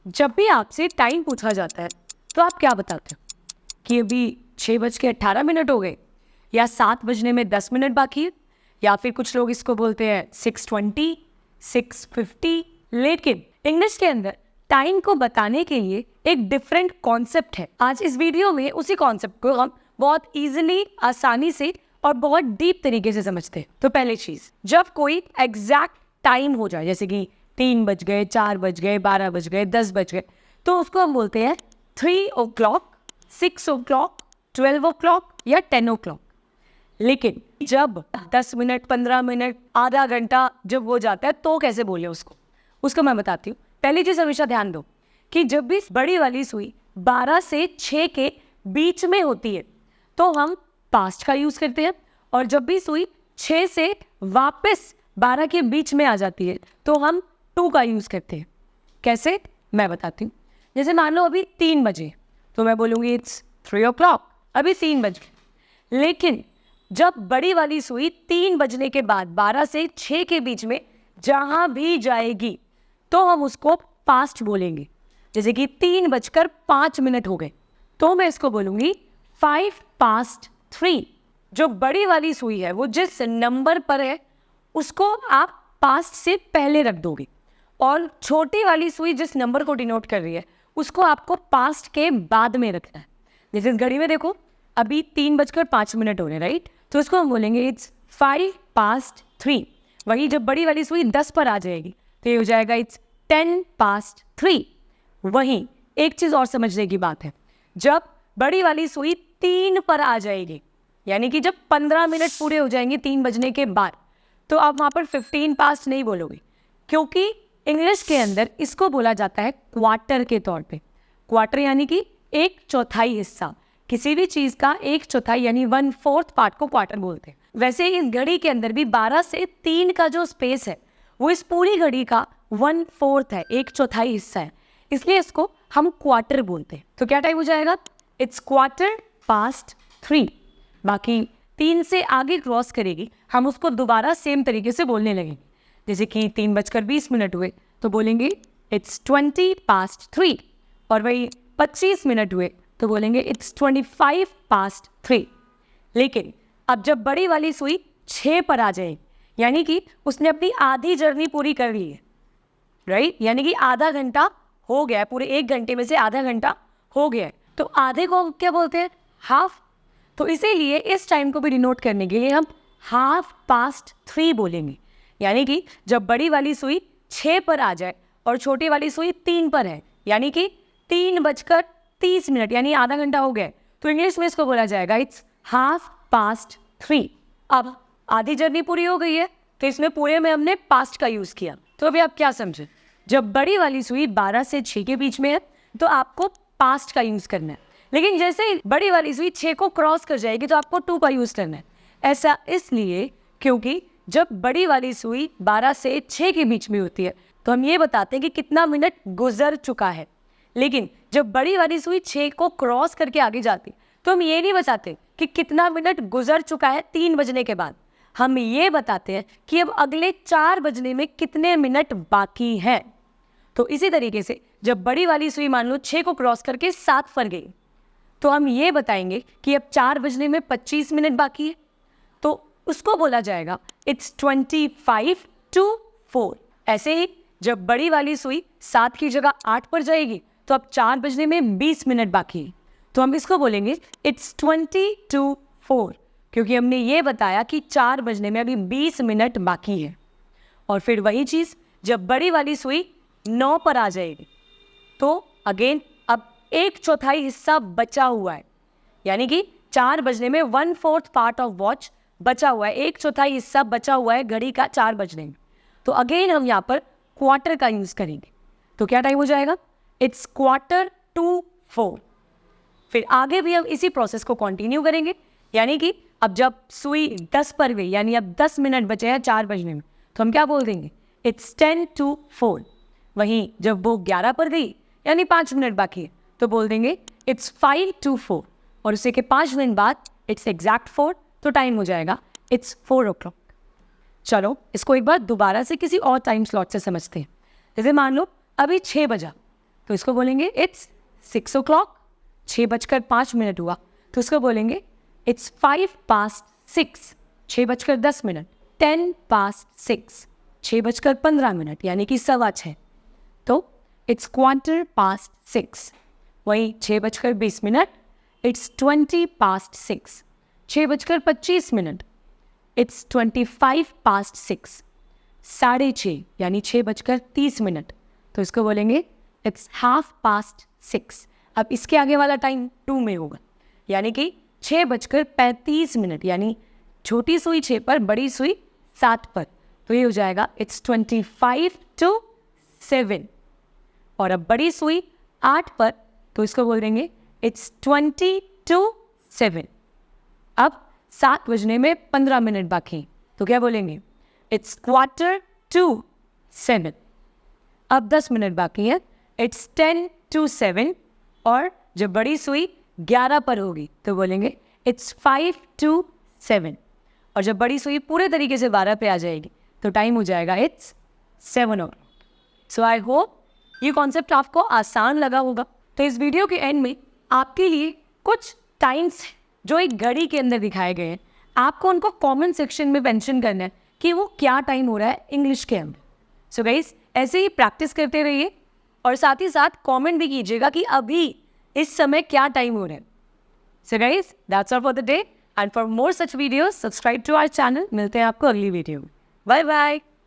जब भी आपसे टाइम पूछा जाता है तो आप क्या बताते हो कि अभी 6:18 हो गए, या 7 बजने में 10 मिनट बाकी है, या फिर कुछ लोग इसको बोलते हैं 6:20, 6:50। लेकिन इंग्लिश के अंदर टाइम को बताने के लिए एक डिफरेंट कॉन्सेप्ट है। आज इस वीडियो में उसी कॉन्सेप्ट को हम बहुत इजीली, आसानी से और बहुत डीप तरीके से समझते हैं। तो पहली चीज, जब कोई एग्जैक्ट टाइम हो जाए, जैसे कि 3 बज गए, 4 बज गए, 12 बज गए, 10 बज गए, तो उसको हम बोलते हैं 3 o'clock, 6 o'clock, 12 o'clock या 10 o'clock। लेकिन जब 10 मिनट, 15 मिनट, आधा घंटा जब हो जाता है तो कैसे बोले उसको मैं बताती हूँ। पहली चीज हमेशा ध्यान दो कि जब भी बड़ी वाली सुई 12 से 6 के बीच में होती है तो हम पास्ट का यूज करते हैं, और जब भी सुई 6 से वापस 12 के बीच में आ जाती है तो हम टू का यूज करते हैं। कैसे, मैं बताती हूँ। जैसे मान लो अभी 3 बजे, तो मैं बोलूँगी इट्स 3 o'clock, अभी 3 बज गए। लेकिन जब बड़ी वाली सुई 3 बजने के बाद 12 से 6 के बीच में जहाँ भी जाएगी तो हम उसको पास्ट बोलेंगे। जैसे कि 3:05 हो गए तो मैं इसको बोलूँगी 3:05। जो बड़ी वाली सुई है वो जिस नंबर पर है उसको आप पास्ट से पहले रख दोगे, और छोटी वाली सुई जिस नंबर को डिनोट कर रही है उसको आपको पास्ट के बाद में रखना है। जैसे इस घड़ी में देखो अभी 3:05 हो रहे हैं, राइट? तो इसको हम बोलेंगे इट्स 3:05। वही जब बड़ी वाली सुई 10 पर आ जाएगी तो ये हो जाएगा इट्स 10:03। वहीं एक चीज और समझने की बात है, जब बड़ी वाली सुई 3 पर आ जाएगी, यानी कि जब 15 मिनट पूरे हो जाएंगे 3 बजने के बाद, तो आप वहां पर 15 पास्ट नहीं बोलोगे, क्योंकि इंग्लिश के अंदर इसको बोला जाता है क्वार्टर के तौर पे। क्वार्टर यानी कि 1/4 हिस्सा, किसी भी चीज का 1/4 यानी 1/4 पार्ट को क्वार्टर बोलते हैं। वैसे ही इस घड़ी के अंदर भी 12 से 3 का जो स्पेस है वो इस पूरी घड़ी का 1/4 है, 1/4 हिस्सा है, इसलिए इसको हम क्वार्टर बोलते हैं। तो क्या टाइम हो जाएगा? इट्स 3:15। बाकी 3 से आगे क्रॉस करेगी हम उसको दोबारा सेम तरीके से बोलने लगेंगे। जैसे कि 3:20 हुए तो बोलेंगे इट्स 20:03, और वही 25 मिनट हुए तो बोलेंगे इट्स 25:03। लेकिन अब जब बड़ी वाली सुई 6 पर आ जाए, यानी कि उसने अपनी आधी जर्नी पूरी कर ली है, राइट? यानी कि आधा घंटा हो गया है, पूरे 1 घंटे में से आधा घंटा हो गया है, तो आधे को हम क्या बोलते हैं? हाफ। तो इसीलिए इस टाइम को भी डिनोट करने के लिए हम 3:30 बोलेंगे। यानी कि जब बड़ी वाली सुई 6 पर आ जाए और छोटी वाली सुई 3 पर है, यानी कि 3:30 यानी आधा घंटा हो गया, तो इंग्लिश में इसको बोला जाएगा इट्स 3:30। अब आधी जर्नी पूरी हो गई है तो इसमें पूरे में हमने पास्ट का यूज किया। तो अभी आप क्या समझे? जब बड़ी वाली सुई 12 से 6 के बीच में है तो आपको पास्ट का यूज करना है, लेकिन जैसे ही बड़ी वाली सुई 6 को क्रॉस कर जाएगी तो आपको टू का यूज करना है। ऐसा इसलिए क्योंकि जब बड़ी वाली सुई 12 से 6 के बीच में होती है तो हम ये बताते हैं कि कितना मिनट गुजर चुका है, लेकिन जब बड़ी वाली सुई 6 को क्रॉस करके आगे जाती तो हम ये नहीं बताते कि कितना मिनट गुजर चुका है 3 बजने के बाद, हम ये बताते हैं कि अब अगले 4 बजने में कितने मिनट बाकी हैं। तो इसी तरीके से जब बड़ी वाली सुई मान लो 6 को क्रॉस करके 7 पर गई तो हम ये बताएंगे कि अब 4 बजने में 25 मिनट बाकी है, तो उसको बोला जाएगा इट्स 25:04। ऐसे ही जब बड़ी वाली सुई 7 की जगह 8 पर जाएगी तो अब 4 बजने में 20 मिनट बाकी है, तो हम इसको बोलेंगे इट्स 20:04, क्योंकि हमने ये बताया कि 4 बजने में अभी 20 मिनट बाकी है। और फिर वही चीज़ जब बड़ी वाली सुई 9 पर आ जाएगी तो अगेन अब 1/4 हिस्सा बचा हुआ है, यानी कि 4 बजने में 1/4 पार्ट ऑफ वॉच बचा हुआ है, 1/4 हिस्सा बचा हुआ है घड़ी का 4 बजने में, तो अगेन हम यहाँ पर क्वार्टर का यूज करेंगे। तो क्या टाइम हो जाएगा? इट्स 3:45। फिर आगे भी हम इसी प्रोसेस को कंटिन्यू करेंगे, यानी कि अब जब सुई 10 पर गई, यानी अब 10 मिनट बचे हैं 4 बजने में, तो हम क्या बोल देंगे? इट्स 10:04। वहीं जब वो 11 पर गई यानी 5 मिनट बाकी है तो बोल देंगे इट्स 5:04, और उसे के 5 मिनट बाद इट्स एग्जैक्ट 4, तो टाइम हो जाएगा इट्स 4 o'clock। चलो इसको एक बार दोबारा से किसी और टाइम स्लॉट से समझते हैं। जैसे मान लो अभी 6 बजा, तो इसको बोलेंगे इट्स 6 o'clock, 6:05 हुआ, तो इसको बोलेंगे इट्स 5:06, 6:10, 10:06, 6:15, यानी कि 6:15, तो इट्स 6:15, वहीं 6:20, इट्स 20:06, 6:25, इट्स 25:06, 6:30 यानी 6:30, तो इसको बोलेंगे इट्स 6:30. अब इसके आगे वाला टाइम 2 में होगा, यानी कि 6:35, यानी छोटी सुई 6 पर, बड़ी सुई 7 पर, तो ये हो जाएगा इट्स 25 to 7. और अब बड़ी सुई 8 पर, तो इसको बोल देंगे इट्स 20 to 7. अब 7 बजने में 15 मिनट बाकी, तो क्या बोलेंगे इट्स 7:15. अब 10 मिनट बाकी है, इट्स 10 to 7. और जब बड़ी सुई 11 पर होगी तो बोलेंगे इट्स 5 to 7. और जब बड़ी सुई पूरे तरीके से 12 पे आ जाएगी तो टाइम हो जाएगा it's 7 o'clock. So I hope ये कॉन्सेप्ट आपको आसान लगा होगा. तो इस वीडियो के एंड में आपके लिए कुछ टाइम्स जो एक घड़ी के अंदर दिखाए गए हैं, आपको उनको कमेंट सेक्शन में मेंशन करना है कि वो क्या टाइम हो रहा है इंग्लिश के अंदर. सो गाइस, ऐसे ही प्रैक्टिस करते रहिए और साथ ही साथ कमेंट भी कीजिएगा कि अभी इस समय क्या टाइम हो रहा है. So guys, that's all for the day, and for more such videos subscribe to our channel. मिलते हैं आपको अगली वीडियो में. Bye bye.